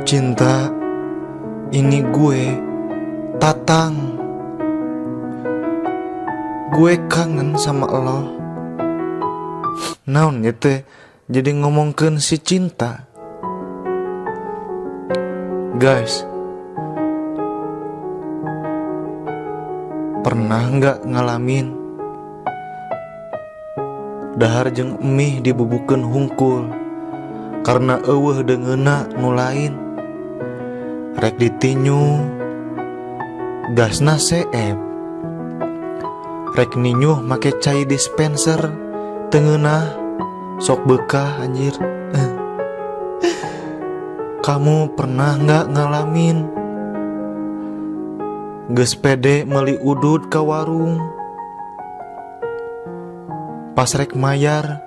Cinta, ini gue, Tatang. Gue kangen sama lo. Naon ya teh, jadi ngomongkeun si cinta. Guys, pernah nggak ngalamin dahar jeung emih dibubukeun hungkul karena eueuh deungeuna nu lain? Rek ditinyu gasna seep, rek ninyuh make cai dispenser teungeunah sok bekah anjir. Kamu pernah gak ngalamin geus pede meuli udud ka warung, pas rek mayar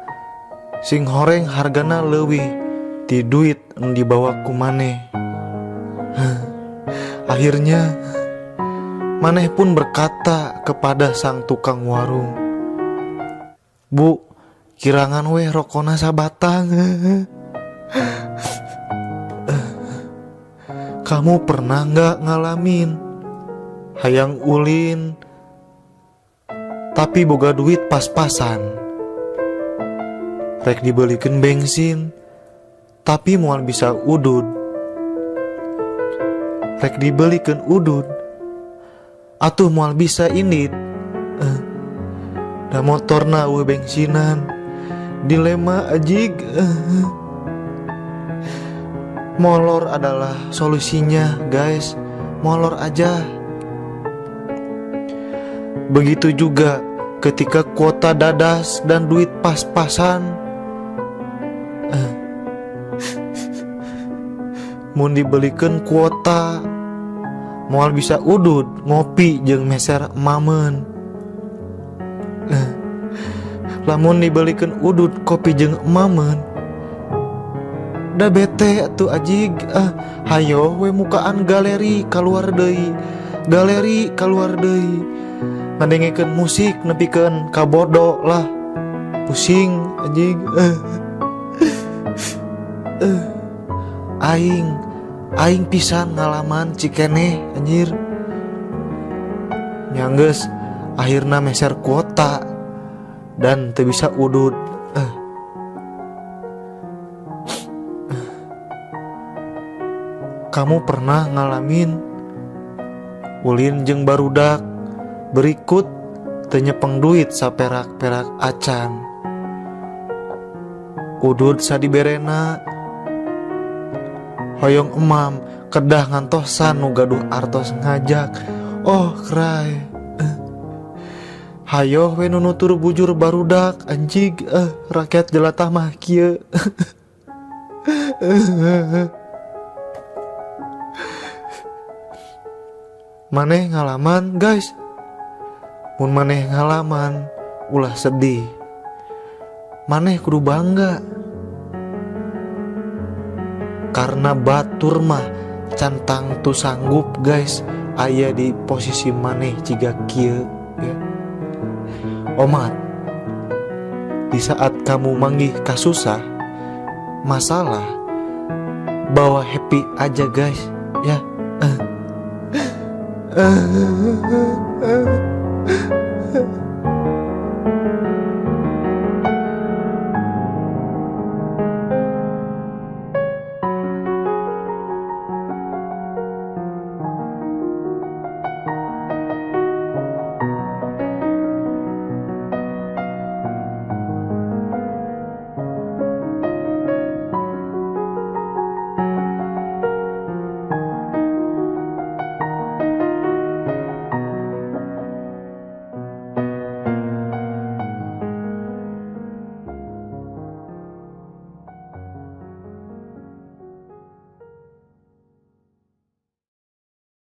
sing horeng hargana leuwih ti duit nu dibawa ku maneh. Akhirnya maneh pun berkata kepada sang tukang warung, "Bu, kirangan weh rokona sabatang." Kamu pernah gak ngalamin hayang ulin tapi boga duit pas-pasan, rek dibelikeun bensin tapi moal bisa udud, rek dibelikeun udud atuh moal bisa indit, da motorna eueuh bensinan dilema ajig. Molor adalah solusinya guys, molor aja. Begitu juga ketika kuota dadas dan duit pas-pasan. Mun dibelikeun kuota moal bisa udud ngopi jeung meser mamen. Lamun dibelikeun udud kopi jeung mamen, da bete atuh ajig. Hayo we mukaan galeri kaluar deui, galeri kaluar deui, ngadengekeun musik nepikeun ka bodo lah, pusing ajig. Aing pisan ngalaman cikeneh anjir. Nyanggeus akhirna meser kuota dan teu bisa udud. Kamu pernah ngalamin ulin jeung barudak berikut teu nyepeng duit saperak-perak acan, udud sadiberena, hoyong emam kedah ngantosan nu gaduh artos ngajak, oh kray. Hayo we nu nutur bujur barudak anjig, rakyat jelatah mah kieu. Maneh ngalaman guys, mun maneh ngalaman ulah sedih, maneh kudu bangga karena batur mah cantang tu sanggup guys aya di posisi maneh ciga kieu ya. Omat, di saat kamu manggih kasusah masalah, bawa happy aja guys ya.